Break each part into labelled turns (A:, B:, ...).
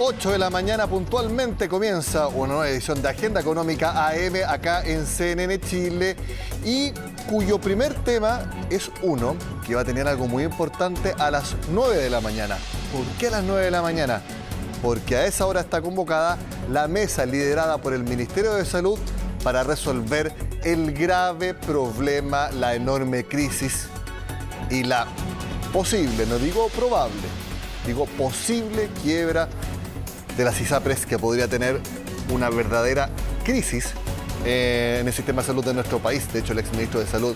A: 8 de la mañana puntualmente comienza una nueva edición de Agenda Económica AM acá en CNN Chile y cuyo primer tema es uno que va a tener algo muy importante a las 9 de la mañana. ¿Por qué a las 9 de la mañana? Porque a esa hora está convocada la mesa liderada por el Ministerio de Salud para resolver el grave problema, la enorme crisis y la posible, no digo probable, digo posible quiebra de las ISAPRES, que podría tener una verdadera crisis en el sistema de salud de nuestro país. De hecho, el exministro de Salud,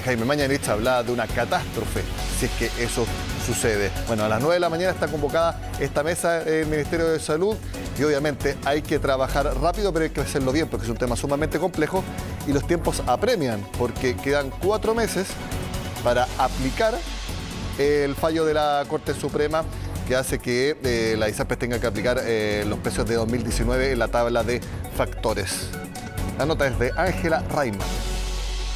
A: Jaime Mañalich, hablaba de una catástrofe si es que eso sucede. Bueno, a las 9 de la mañana está convocada esta mesa del Ministerio de Salud y obviamente hay que trabajar rápido, pero hay que hacerlo bien porque es un tema sumamente complejo y los tiempos apremian porque quedan 4 meses para aplicar el fallo de la Corte Suprema que hace que la ISAPRES tenga que aplicar los precios de 2019 en la tabla de factores. La nota es de Ángela Rayman.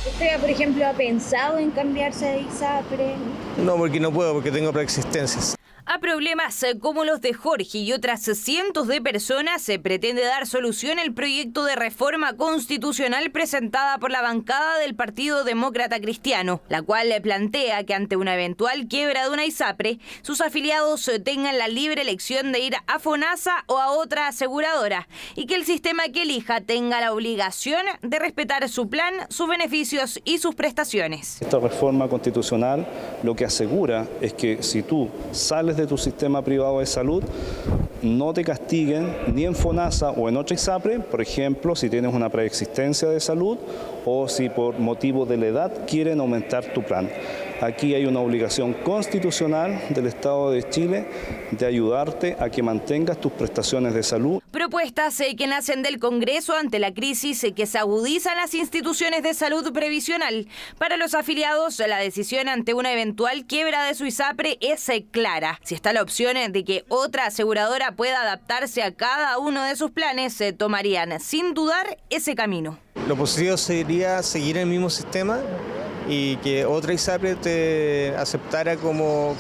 B: ¿Usted, por ejemplo, ha pensado en cambiarse de ISAPRES?
C: No, porque no puedo, porque tengo preexistencias.
D: A problemas como los de Jorge y otras cientos de personas se pretende dar solución el proyecto de reforma constitucional presentada por la bancada del Partido Demócrata Cristiano, la cual plantea que ante una eventual quiebra de una ISAPRE, sus afiliados tengan la libre elección de ir a FONASA o a otra aseguradora y que el sistema que elija tenga la obligación de respetar su plan, sus beneficios y sus prestaciones.
C: Esta reforma constitucional lo que asegura es que si tú sales de tu sistema privado de salud, no te castiguen ni en FONASA o en otra ISAPRE, por ejemplo, si tienes una preexistencia de salud o si por motivo de la edad quieren aumentar tu plan. Aquí hay una obligación constitucional del Estado de Chile de ayudarte a que mantengas tus prestaciones de salud.
D: Propuestas que nacen del Congreso ante la crisis que se agudizan las instituciones de salud previsional. Para los afiliados, la decisión ante una eventual quiebra de su ISAPRE es clara. Si está la opción de que otra aseguradora pueda adaptarse a cada uno de sus planes, se tomarían sin dudar ese camino.
C: Lo positivo sería seguir el mismo sistema y que otra ISAPRE te aceptara como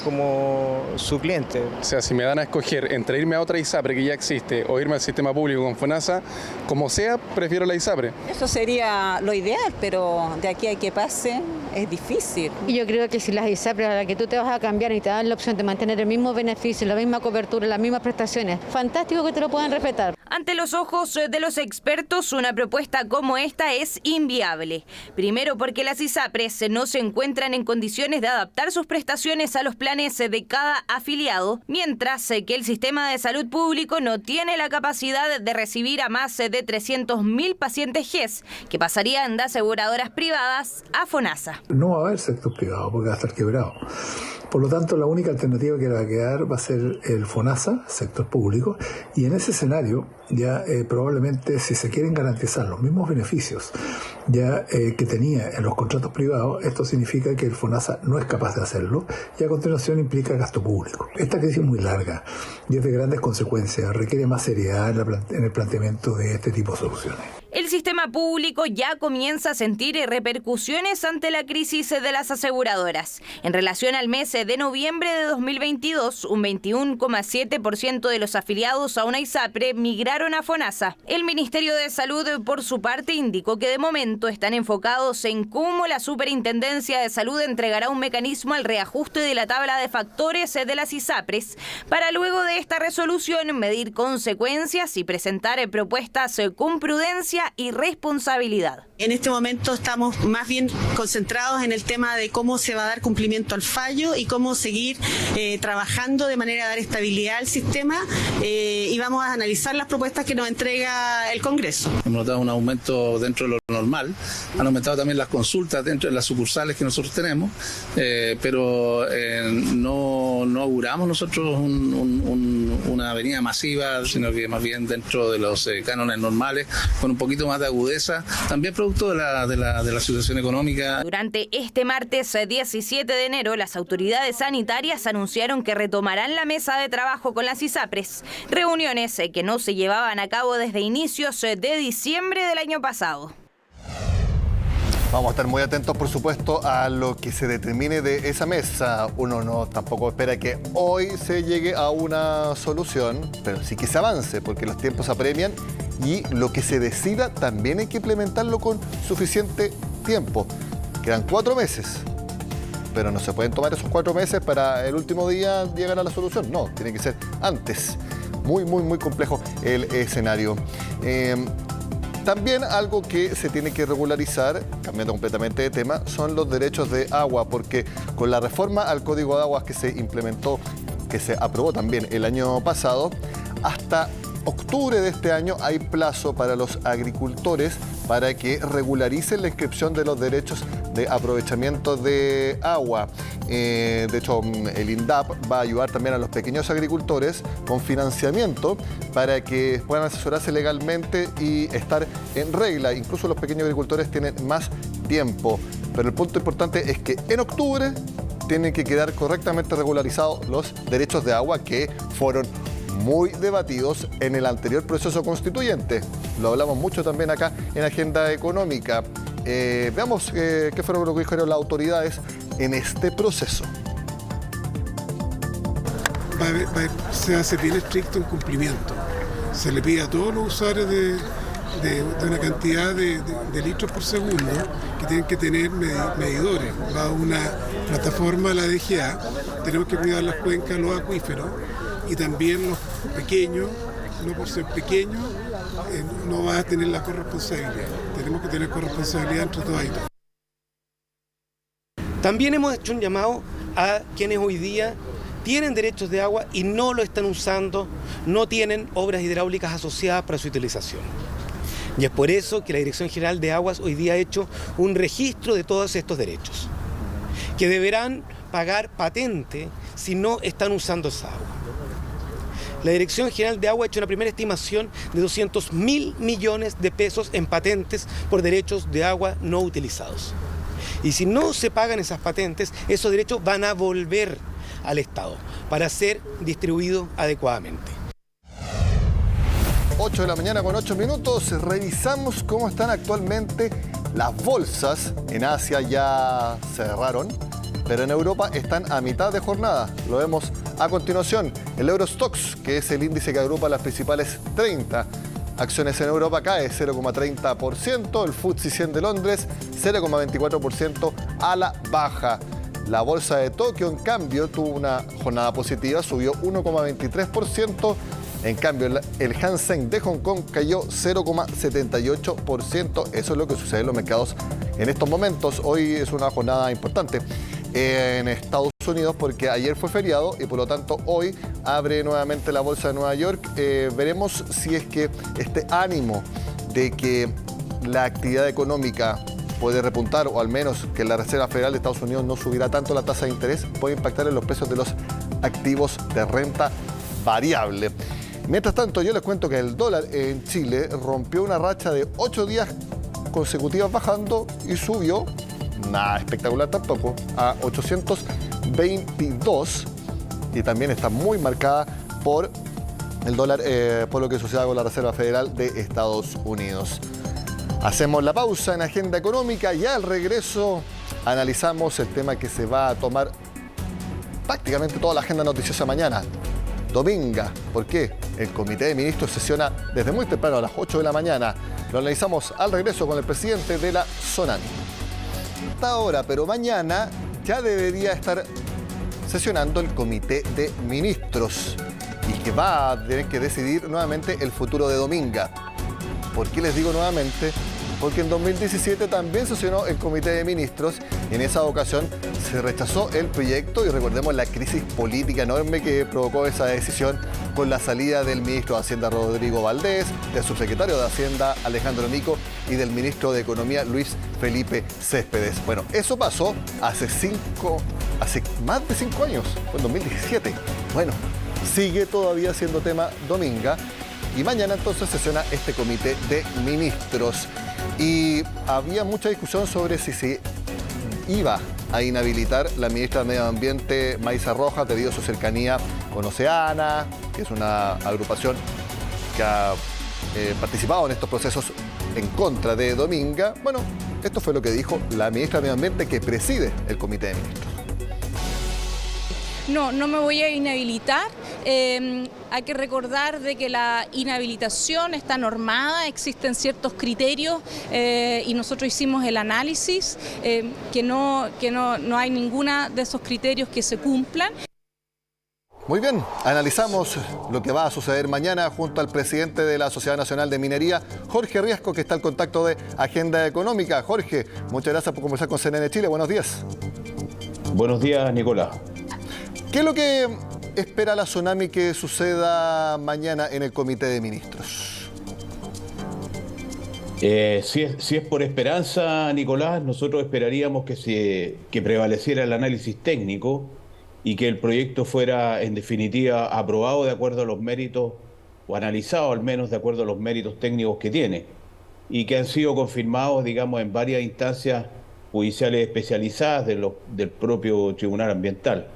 C: su cliente.
E: O sea, si me dan a escoger entre irme a otra ISAPRE que ya existe o irme al sistema público con FONASA, como sea, prefiero la ISAPRE.
F: Eso sería lo ideal, pero de aquí a que pase es difícil.
G: Y yo creo que si las ISAPRES a las que tú te vas a cambiar y te dan la opción de mantener el mismo beneficio, la misma cobertura, las mismas prestaciones, fantástico que te lo puedan respetar.
D: Ante los ojos de los expertos, una propuesta como esta es inviable. Primero porque las ISAPRES no se encuentran en condiciones de adaptar sus prestaciones a los planes de cada afiliado, mientras que el sistema de salud público no tiene la capacidad de recibir a más de 300.000 pacientes GES, que pasarían de aseguradoras privadas a FONASA.
H: No va a haber sector privado porque va a estar quebrado. Por lo tanto, la única alternativa que va a quedar va a ser el FONASA, sector público, y en ese escenario ya probablemente si se quieren garantizar los mismos beneficios ya que tenía en los contratos privados, esto significa que el FONASA no es capaz de hacerlo y a continuación implica gasto público. Esta crisis es muy larga y es de grandes consecuencias, requiere más seriedad en el planteamiento de este tipo de soluciones.
D: El sistema público ya comienza a sentir repercusiones ante la crisis de las aseguradoras. En relación al mes de noviembre de 2022, un 21,7% de los afiliados a una ISAPRE migraron a FONASA. El Ministerio de Salud, por su parte, indicó que de momento están enfocados en cómo la Superintendencia de Salud entregará un mecanismo al reajuste de la tabla de factores de las ISAPRES para luego de esta resolución medir consecuencias y presentar propuestas con prudencia y responsabilidad.
I: En este momento estamos más bien concentrados en el tema de cómo se va a dar cumplimiento al fallo y cómo seguir trabajando de manera de dar estabilidad al sistema y vamos a analizar las propuestas que nos entrega el Congreso.
J: Hemos notado un aumento dentro de lo normal, han aumentado también las consultas dentro de las sucursales que nosotros tenemos, pero no auguramos nosotros una avenida masiva, sino que más bien dentro de los cánones normales, con un poquito más de agudeza, también producto de la situación económica.
D: Durante este martes 17 de enero, las autoridades sanitarias anunciaron que retomarán la mesa de trabajo con las ISAPRES, reuniones que no se llevaban a cabo desde inicios de diciembre del año pasado.
A: Vamos a estar muy atentos, por supuesto, a lo que se determine de esa mesa. Uno tampoco espera que hoy se llegue a una solución, pero sí que se avance, porque los tiempos apremian y lo que se decida también hay que implementarlo con suficiente tiempo. Quedan 4 meses, pero no se pueden tomar esos 4 meses para el último día llegar a la solución. No, tiene que ser antes. Muy complejo el escenario. También algo que se tiene que regularizar, cambiando completamente de tema, son los derechos de agua, porque con la reforma al Código de Aguas que se implementó, que se aprobó también el año pasado, hasta octubre de este año hay plazo para los agricultores para que regularicen la inscripción de los derechos de aprovechamiento de agua. De hecho, el INDAP va a ayudar también a los pequeños agricultores con financiamiento para que puedan asesorarse legalmente y estar en regla. Incluso los pequeños agricultores tienen más tiempo. Pero el punto importante es que en octubre tienen que quedar correctamente regularizados los derechos de agua que fueron muy debatidos en el anterior proceso constituyente. Lo hablamos mucho también acá en Agenda Económica. Veamos qué fue lo que dijeron las autoridades en este proceso.
K: Se hace bien estricto en cumplimiento. Se le pide a todos los usuarios de una cantidad de litros por segundo que tienen que tener medidores. Va a una plataforma, la DGA, tenemos que cuidar las cuencas, los acuíferos, y también los pequeños, no por ser pequeños, no va a tener la corresponsabilidad. Tenemos que tener corresponsabilidad entre todas y todos.
L: También hemos hecho un llamado a quienes hoy día tienen derechos de agua y no lo están usando, no tienen obras hidráulicas asociadas para su utilización. Y es por eso que la Dirección General de Aguas hoy día ha hecho un registro de todos estos derechos, que deberán pagar patente si no están usando esa agua. La Dirección General de Agua ha hecho una primera estimación de 200.000 millones de pesos en patentes por derechos de agua no utilizados. Y si no se pagan esas patentes, esos derechos van a volver al Estado para ser distribuidos adecuadamente.
A: 8 de la mañana con 8 minutos. Revisamos cómo están actualmente las bolsas. En Asia ya cerraron, pero en Europa están a mitad de jornada. Lo vemos a continuación. El Eurostoxx, que es el índice que agrupa las principales 30 acciones en Europa, cae 0,30%. El FTSE 100 de Londres, 0,24% a la baja. La bolsa de Tokio, en cambio, tuvo una jornada positiva, subió 1,23%. En cambio, el Hang Seng de Hong Kong cayó 0,78%. Eso es lo que sucede en los mercados en estos momentos. Hoy es una jornada importante en Estados Unidos porque ayer fue feriado y por lo tanto hoy abre nuevamente la bolsa de Nueva York. Veremos si es que este ánimo de que la actividad económica puede repuntar, o al menos que la Reserva Federal de Estados Unidos no subirá tanto la tasa de interés, puede impactar en los precios de los activos de renta variable. Mientras tanto, yo les cuento que el dólar en Chile rompió una racha de 8 días consecutivos bajando y subió, nada espectacular tampoco, a 822, y también está muy marcada por el dólar, por lo que sucede con la Reserva Federal de Estados Unidos. Hacemos la pausa en Agenda Económica y al regreso analizamos el tema que se va a tomar prácticamente toda la agenda noticiosa mañana. Domingo. ¿Por qué? El Comité de Ministros sesiona desde muy temprano a las 8 de la mañana. Lo analizamos al regreso con el presidente de la Sonan. Hasta ahora, pero mañana ya debería estar sesionando el Comité de Ministros y que va a tener que decidir nuevamente el futuro de Domingo. ¿Por qué les digo nuevamente? Porque en 2017 también sesionó el Comité de Ministros y en esa ocasión se rechazó el proyecto y recordemos la crisis política enorme que provocó esa decisión con la salida del ministro de Hacienda Rodrigo Valdés, del subsecretario de Hacienda Alejandro Mico y del ministro de Economía Luis Felipe Céspedes. Bueno, eso pasó hace más de 5 años, fue en 2017. Bueno, sigue todavía siendo tema Domingo y mañana entonces sesiona este Comité de Ministros. Y había mucha discusión sobre si se iba a inhabilitar la ministra de Medio Ambiente, Maísa Rojas, debido a su cercanía con Oceana, que es una agrupación que ha participado en estos procesos en contra de Domingo. Bueno, Esto fue lo que dijo la ministra de Medio Ambiente que preside el Comité de Ministros.
M: No me voy a inhabilitar. Hay que recordar de que la inhabilitación está normada, existen ciertos criterios y nosotros hicimos el análisis, que no hay ninguna de esos criterios que se cumplan.
A: Muy bien, analizamos lo que va a suceder mañana junto al presidente de la Sociedad Nacional de Minería, Jorge Riasco, que está al contacto de Agenda Económica. Jorge, muchas gracias por conversar con CNN Chile. Buenos días.
N: Buenos días, Nicolás.
A: ¿Qué es lo que espera la Sonami que suceda mañana en el Comité de Ministros?
N: Si es por esperanza, Nicolás, nosotros esperaríamos que prevaleciera el análisis técnico y que el proyecto fuera, en definitiva, aprobado de acuerdo a los méritos, o analizado al menos de acuerdo a los méritos técnicos que tiene, y que han sido confirmados, digamos, en varias instancias judiciales especializadas del propio Tribunal Ambiental.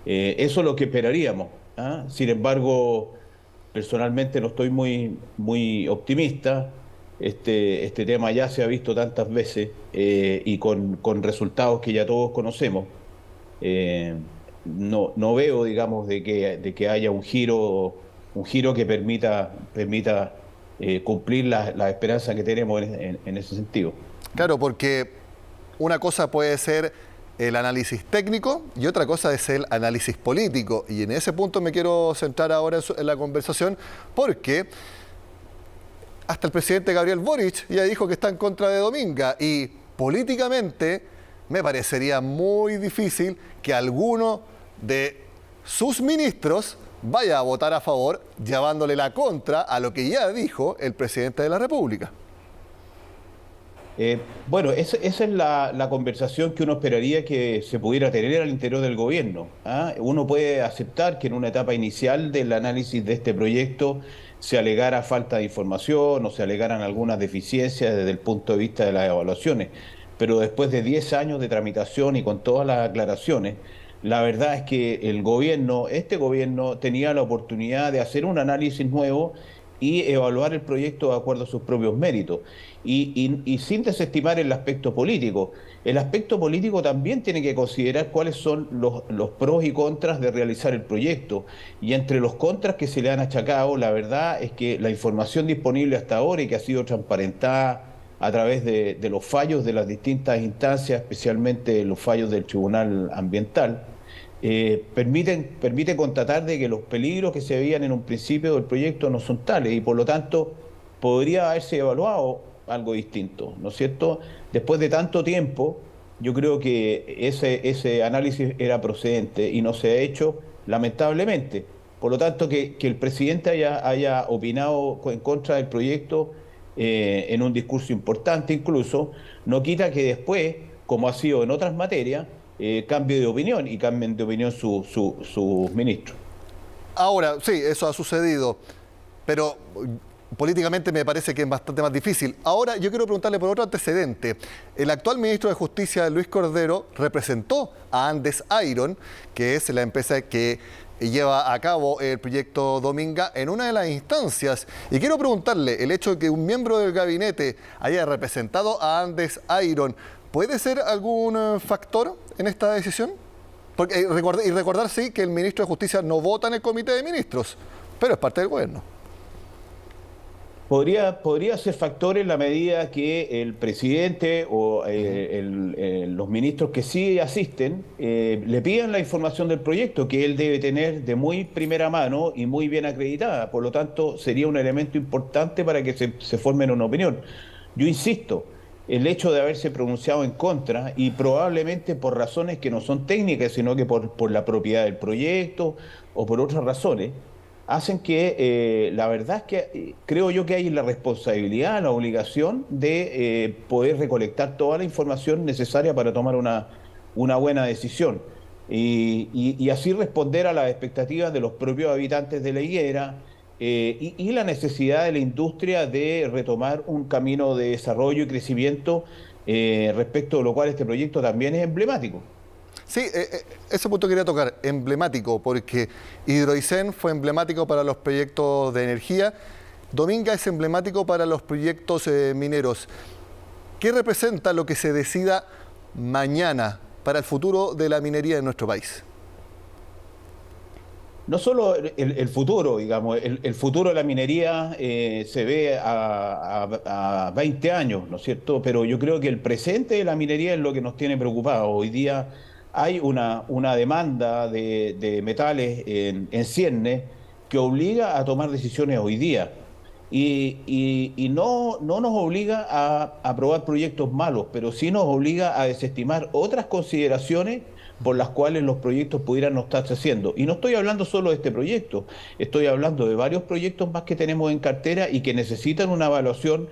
N: Eso es lo que esperaríamos, ¿ah? Sin embargo, personalmente no estoy muy optimista. Este tema ya se ha visto tantas veces y con resultados que ya todos conocemos. No veo, digamos, de que haya un giro que permita cumplir la esperanza que tenemos en ese sentido.
A: Claro, porque una cosa puede ser el análisis técnico y otra cosa es el análisis político. Y en ese punto me quiero centrar ahora en la conversación, porque hasta el presidente Gabriel Boric ya dijo que está en contra de Dominga, y políticamente me parecería muy difícil que alguno de sus ministros vaya a votar a favor, llevándole la contra a lo que ya dijo el presidente de la República.
N: Bueno, esa es la conversación que uno esperaría que se pudiera tener al interior del gobierno, ¿ah? Uno puede aceptar que en una etapa inicial del análisis de este proyecto se alegara falta de información o se alegaran algunas deficiencias desde el punto de vista de las evaluaciones, pero después de 10 años de tramitación y con todas las aclaraciones, la verdad es que este gobierno tenía la oportunidad de hacer un análisis nuevo y evaluar el proyecto de acuerdo a sus propios méritos. Y sin desestimar el aspecto político. El aspecto político también tiene que considerar cuáles son los pros y contras de realizar el proyecto. Y entre los contras que se le han achacado, la verdad es que la información disponible hasta ahora y que ha sido transparentada a través de los fallos de las distintas instancias, especialmente los fallos del Tribunal Ambiental, permite constatar de que los peligros que se veían en un principio del proyecto no son tales, y por lo tanto podría haberse evaluado algo distinto, ¿no es cierto? Después de tanto tiempo, yo creo que ese análisis era procedente y no se ha hecho, lamentablemente. Por lo tanto, que el presidente haya opinado en contra del proyecto en un discurso importante incluso, no quita que después, como ha sido en otras materias, cambie de opinión y cambien de opinión sus ministros.
A: Ahora, sí, eso ha sucedido, pero políticamente me parece que es bastante más difícil. Ahora yo quiero preguntarle por otro antecedente. El actual ministro de Justicia, Luis Cordero, representó a Andes Iron, que es la empresa que lleva a cabo el proyecto Dominga, en una de las instancias. Y quiero preguntarle, el hecho de que un miembro del gabinete haya representado a Andes Iron, ¿puede ser algún factor en esta decisión? Porque, recordar, sí, que el ministro de Justicia no vota en el Comité de Ministros, pero es parte del gobierno.
N: Podría ser factor en la medida que el presidente o los ministros que sí asisten le pidan la información del proyecto que él debe tener de muy primera mano y muy bien acreditada. Por lo tanto, sería un elemento importante para que se formen una opinión. Yo insisto, el hecho de haberse pronunciado en contra, y probablemente por razones que no son técnicas, sino que por la propiedad del proyecto o por otras razones, hacen que la verdad es que creo yo que hay la responsabilidad, la obligación de poder recolectar toda la información necesaria para tomar una buena decisión y así responder a las expectativas de los propios habitantes de la higuera y la necesidad de la industria de retomar un camino de desarrollo y crecimiento respecto de lo cual este proyecto también es emblemático.
A: Sí, ese punto quería tocar, emblemático, porque Hidroicén fue emblemático para los proyectos de energía, Dominga es emblemático para los proyectos mineros. ¿qué representa lo que se decida mañana para el futuro de la minería en nuestro país?
N: No solo el futuro, digamos, el futuro de la minería se ve a 20 años, ¿no es cierto? Pero yo creo que el presente de la minería es lo que nos tiene preocupados. Hoy día hay una demanda de metales en ciernes que obliga a tomar decisiones hoy día. Y no nos obliga a aprobar proyectos malos, pero sí nos obliga a desestimar otras consideraciones por las cuales los proyectos pudieran no estarse haciendo. Y no estoy hablando solo de este proyecto, estoy hablando de varios proyectos más que tenemos en cartera y que necesitan una evaluación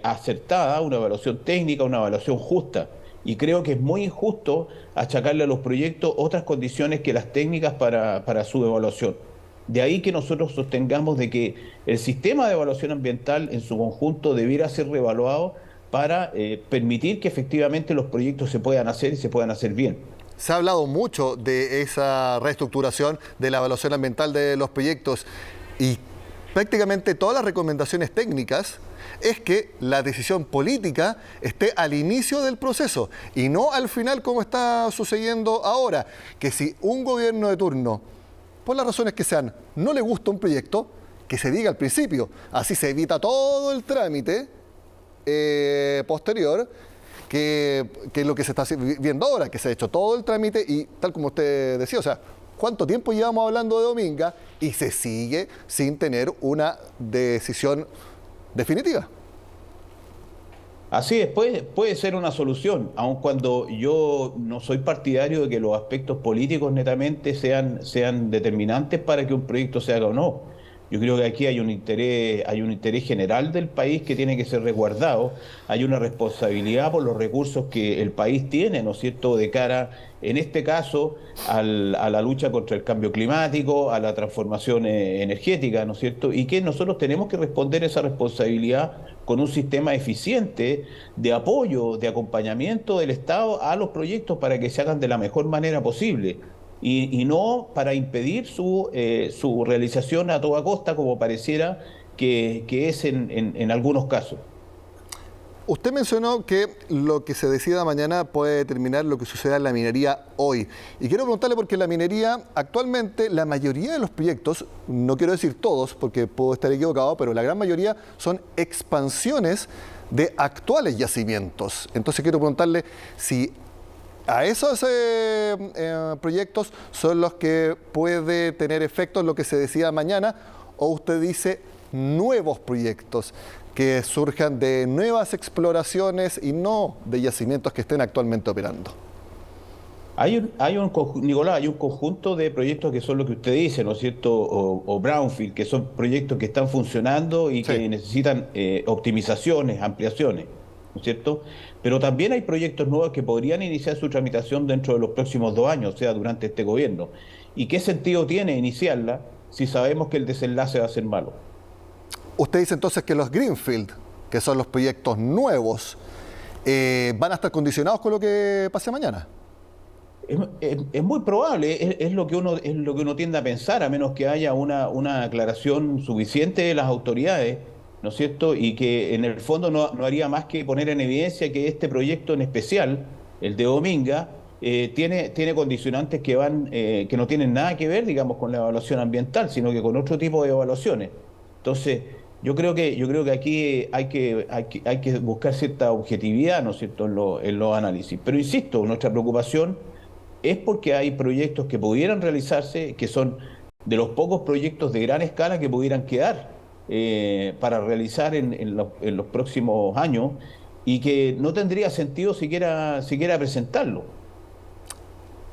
N: acertada, una evaluación técnica, una evaluación justa. Y creo que es muy injusto achacarle a los proyectos otras condiciones que las técnicas para su evaluación. De ahí que nosotros sostengamos de que el sistema de evaluación ambiental en su conjunto debiera ser reevaluado para permitir que efectivamente los proyectos se puedan hacer y se puedan hacer bien.
A: Se ha hablado mucho de esa reestructuración de la evaluación ambiental de los proyectos y prácticamente todas las recomendaciones técnicas es que la decisión política esté al inicio del proceso y no al final como está sucediendo ahora, que si un gobierno de turno, por las razones que sean, no le gusta un proyecto, que se diga al principio, así se evita todo el trámite posterior, que es lo que se está viendo ahora, que se ha hecho todo el trámite y tal como usted decía, o sea, ¿cuánto tiempo llevamos hablando de Dominga y se sigue sin tener una decisión definitiva?
N: Así es, puede ser una solución, aun cuando yo no soy partidario de que los aspectos políticos netamente sean determinantes para que un proyecto se haga o no. Yo creo que aquí hay un interés general del país que tiene que ser resguardado, hay una responsabilidad por los recursos que el país tiene, ¿no es cierto?, de cara, en este caso, a la lucha contra el cambio climático, a la transformación energética, ¿no es cierto?, y que nosotros tenemos que responder esa responsabilidad con un sistema eficiente de apoyo, de acompañamiento del Estado a los proyectos para que se hagan de la mejor manera posible. Y no para impedir su realización a toda costa, como pareciera que es en algunos casos.
A: Usted mencionó que lo que se decida mañana puede determinar lo que suceda en la minería hoy. Y quiero preguntarle porque la minería, actualmente, la mayoría de los proyectos, no quiero decir todos porque puedo estar equivocado, pero la gran mayoría son expansiones de actuales yacimientos. Entonces quiero preguntarle si a esos proyectos son los que puede tener efecto en lo que se decida mañana, o usted dice nuevos proyectos que surjan de nuevas exploraciones y no de yacimientos que estén actualmente operando.
N: Nicolás, hay un conjunto de proyectos que son lo que usted dice, ¿no es cierto? O brownfield, que son proyectos que están funcionando y que necesitan optimizaciones, ampliaciones, ¿no es cierto? Pero también hay proyectos nuevos que podrían iniciar su tramitación dentro de los próximos 2 años, o sea, durante este gobierno. ¿Y qué sentido tiene iniciarla si sabemos que el desenlace va a ser malo?
A: Usted dice entonces que los greenfield, que son los proyectos nuevos, van a estar condicionados con lo que pase mañana.
N: Es muy probable, es lo que uno tiende a pensar, a menos que haya una aclaración suficiente de las autoridades, ¿no es cierto? Y que en el fondo no haría más que poner en evidencia que este proyecto en especial, el de Dominga, tiene condicionantes que no tienen nada que ver, digamos, con la evaluación ambiental, sino que con otro tipo de evaluaciones. Entonces, yo creo que aquí hay que buscar cierta objetividad, ¿no es cierto?, en los análisis. Pero insisto, nuestra preocupación es porque hay proyectos que pudieran realizarse, que son de los pocos proyectos de gran escala que pudieran quedar para realizar en los próximos años y que no tendría sentido siquiera presentarlo.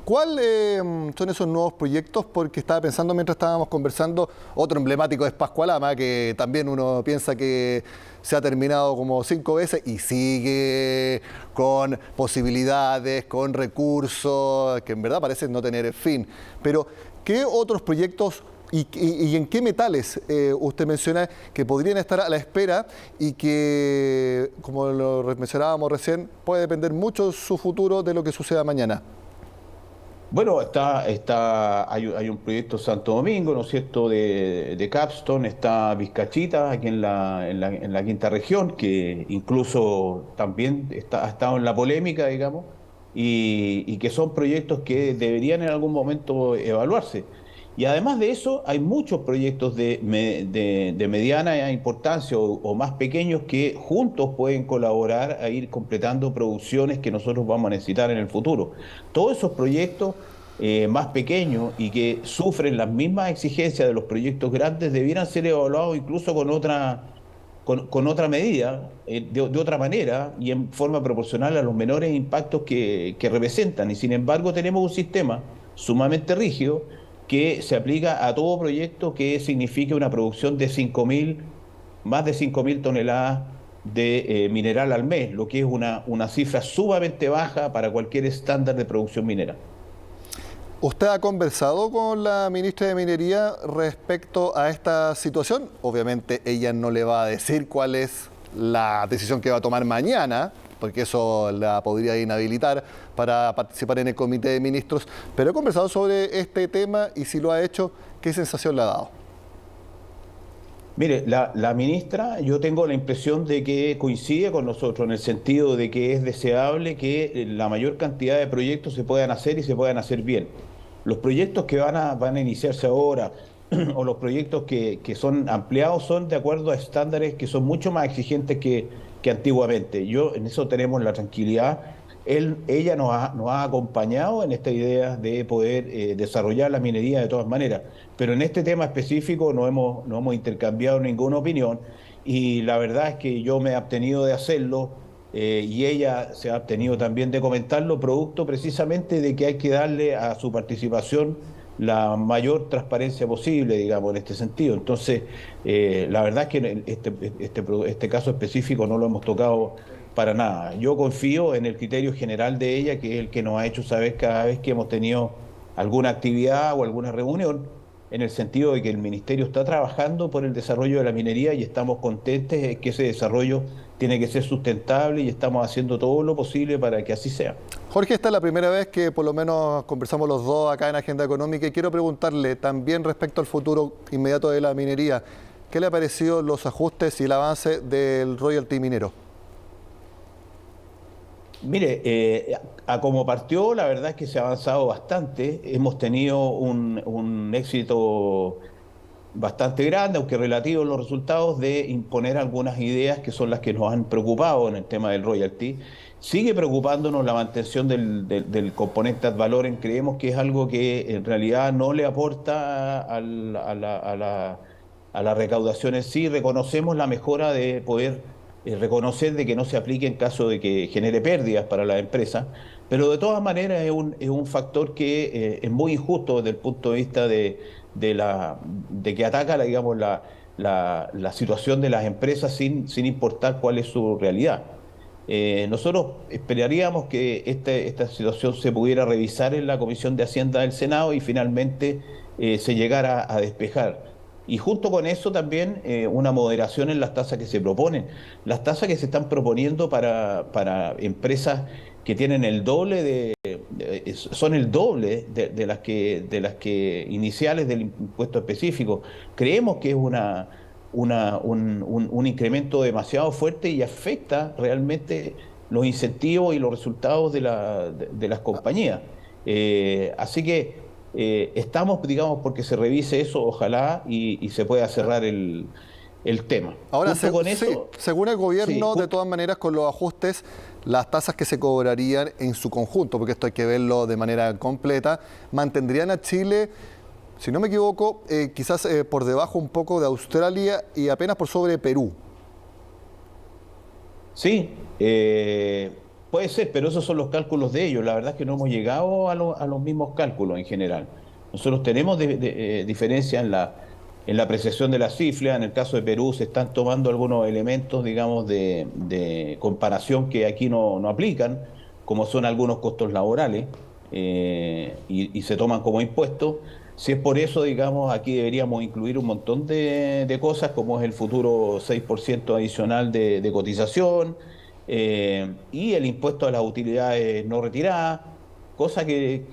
A: ¿Cuáles son esos nuevos proyectos? Porque estaba pensando mientras estábamos conversando, otro emblemático es Pascualama, que también uno piensa que se ha terminado como 5 veces y sigue con posibilidades, con recursos, que en verdad parecen no tener fin. Pero, ¿qué otros proyectos y en qué metales usted menciona que podrían estar a la espera y que, como lo mencionábamos recién, puede depender mucho su futuro de lo que suceda mañana?
N: Bueno, hay un proyecto Santo Domingo, ¿no es cierto?, de Capstone, está Vizcachita, aquí en la quinta región, que incluso también ha estado en la polémica, digamos, y que son proyectos que deberían en algún momento evaluarse. Y además de eso, hay muchos proyectos de mediana importancia o más pequeños que juntos pueden colaborar a ir completando producciones que nosotros vamos a necesitar en el futuro. Todos esos proyectos más pequeños y que sufren las mismas exigencias de los proyectos grandes debieran ser evaluados incluso con otra medida, de otra manera y en forma proporcional a los menores impactos que representan. Y sin embargo tenemos un sistema sumamente rígido que se aplica a todo proyecto que signifique una producción de más de 5.000 toneladas de mineral al mes, lo que es una cifra sumamente baja para cualquier estándar de producción minera.
A: ¿Usted ha conversado con la ministra de Minería respecto a esta situación? Obviamente ella no le va a decir cuál es la decisión que va a tomar mañana, porque eso la podría inhabilitar para participar en el comité de ministros, pero he conversado sobre este tema y si lo ha hecho, ¿qué sensación le ha dado?
N: Mire, la ministra, yo tengo la impresión de que coincide con nosotros en el sentido de que es deseable que la mayor cantidad de proyectos se puedan hacer y se puedan hacer bien. Los proyectos que van a iniciarse ahora o los proyectos que son ampliados son de acuerdo a estándares que son mucho más exigentes que antiguamente. En eso tenemos la tranquilidad. Ella nos ha acompañado en esta idea de poder desarrollar la minería de todas maneras, pero en este tema específico no hemos intercambiado ninguna opinión y la verdad es que yo me he abstenido de hacerlo y ella se ha abstenido también de comentarlo, producto precisamente de que hay que darle a su participación la mayor transparencia posible, digamos, en este sentido. Entonces, la verdad es que este caso específico no lo hemos tocado para nada. Yo confío en el criterio general de ella, que es el que nos ha hecho saber cada vez que hemos tenido alguna actividad o alguna reunión, en el sentido de que el Ministerio está trabajando por el desarrollo de la minería y estamos contentos de que ese desarrollo tiene que ser sustentable y estamos haciendo todo lo posible para que así sea.
A: Jorge, esta es la primera vez que por lo menos conversamos los dos acá en Agenda Económica y quiero preguntarle también respecto al futuro inmediato de la minería, ¿qué le ha parecido los ajustes y el avance del royalty minero?
N: Mire, a como partió, la verdad es que se ha avanzado bastante. Hemos tenido un éxito bastante grande, aunque relativo en los resultados, de imponer algunas ideas que son las que nos han preocupado en el tema del royalty. Sigue preocupándonos la mantención del componente ad valorem. Creemos que es algo que en realidad no le aporta a la recaudación en sí. Reconocemos la mejora de poder reconocer de que no se aplique en caso de que genere pérdidas para la empresa, pero de todas maneras es un factor que es muy injusto desde el punto de vista de que ataca la situación de las empresas sin importar cuál es su realidad. Nosotros esperaríamos que esta situación se pudiera revisar en la Comisión de Hacienda del Senado y finalmente se llegara a despejar. Y junto con eso también una moderación en las tasas que se proponen. Las tasas que se están proponiendo para empresas que tienen el doble son el doble de las que iniciales del impuesto específico. Creemos que es un incremento demasiado fuerte y afecta realmente los incentivos y los resultados de las compañías. Así que estamos, digamos, porque se revise eso, ojalá, y se pueda cerrar el tema.
A: Ahora, según el gobierno, de todas maneras, con los ajustes, las tasas que se cobrarían en su conjunto, porque esto hay que verlo de manera completa, mantendrían a Chile, si no me equivoco, quizás por debajo un poco de Australia y apenas por sobre Perú.
N: Sí, puede ser, pero esos son los cálculos de ellos. La verdad es que no hemos llegado a los mismos cálculos en general. Nosotros tenemos diferencia en la apreciación de la cifra. En el caso de Perú se están tomando algunos elementos, digamos, de comparación que aquí no aplican, como son algunos costos laborales, y se toman como impuestos. Si es por eso, digamos, aquí deberíamos incluir un montón de cosas, como es el futuro 6% adicional de cotización, y el impuesto a las utilidades no retiradas, cosa que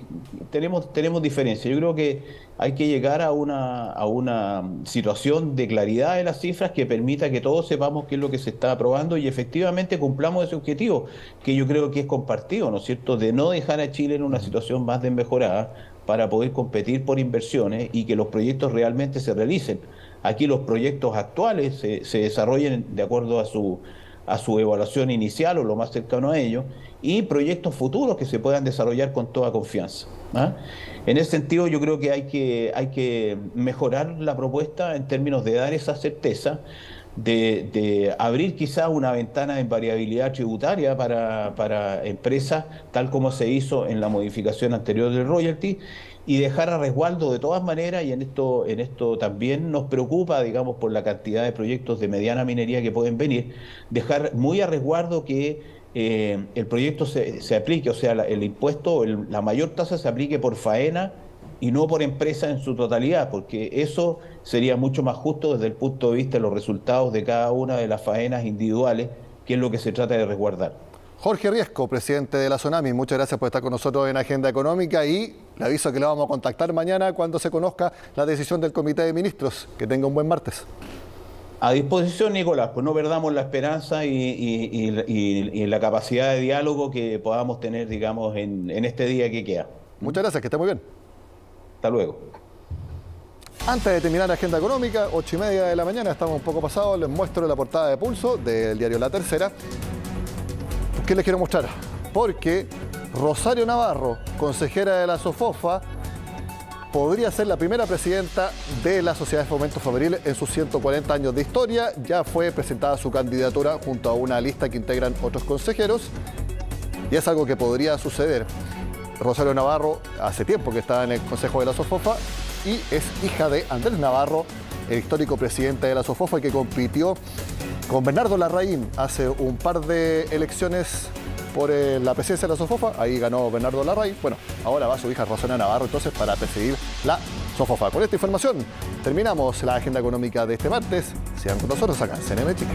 N: tenemos diferencia. Yo creo que hay que llegar a una situación de claridad de las cifras que permita que todos sepamos qué es lo que se está aprobando y efectivamente cumplamos ese objetivo, que yo creo que es compartido, ¿no es cierto?, de no dejar a Chile en una situación más desmejorada para poder competir por inversiones y que los proyectos realmente se realicen. Aquí los proyectos actuales se desarrollen de acuerdo a su evaluación inicial o lo más cercano a ello, y proyectos futuros que se puedan desarrollar con toda confianza, ¿ah? En ese sentido yo creo que hay que mejorar la propuesta en términos de dar esa certeza, de abrir quizás una ventana de variabilidad tributaria para empresas, tal como se hizo en la modificación anterior del royalty, y dejar a resguardo de todas maneras, y en esto también nos preocupa, digamos, por la cantidad de proyectos de mediana minería que pueden venir, dejar muy a resguardo que el proyecto se aplique, o sea, el impuesto, la mayor tasa se aplique por faena y no por empresa en su totalidad, porque eso sería mucho más justo desde el punto de vista de los resultados de cada una de las faenas individuales, que es lo que se trata de resguardar.
A: Jorge Riesco, presidente de la SONAMI, muchas gracias por estar con nosotros en Agenda Económica y le aviso que le vamos a contactar mañana cuando se conozca la decisión del Comité de Ministros. Que tenga un buen martes.
N: A disposición, Nicolás, pues no perdamos la esperanza y la capacidad de diálogo que podamos tener, digamos, en este día que queda.
A: Muchas gracias, que esté muy bien.
N: Hasta luego.
A: Antes de terminar la Agenda Económica, 8:30 de la mañana, estamos un poco pasados, les muestro la portada de Pulso del diario La Tercera. ¿Qué les quiero mostrar? Porque Rosario Navarro, consejera de la SOFOFA, podría ser la primera presidenta de la Sociedad de Fomento Fabril en sus 140 años de historia. Ya fue presentada su candidatura junto a una lista que integran otros consejeros y es algo que podría suceder. Rosario Navarro hace tiempo que está en el Consejo de la SOFOFA y es hija de Andrés Navarro, el histórico presidente de la SOFOFA que compitió con Bernardo Larraín hace un par de elecciones por la presidencia de la SOFOFA. Ahí ganó Bernardo Larraín. Bueno, ahora va su hija Rosario Navarro entonces para presidir la SOFOFA. Con esta información terminamos la Agenda Económica de este martes. Sigan con nosotros acá en CNN Chile.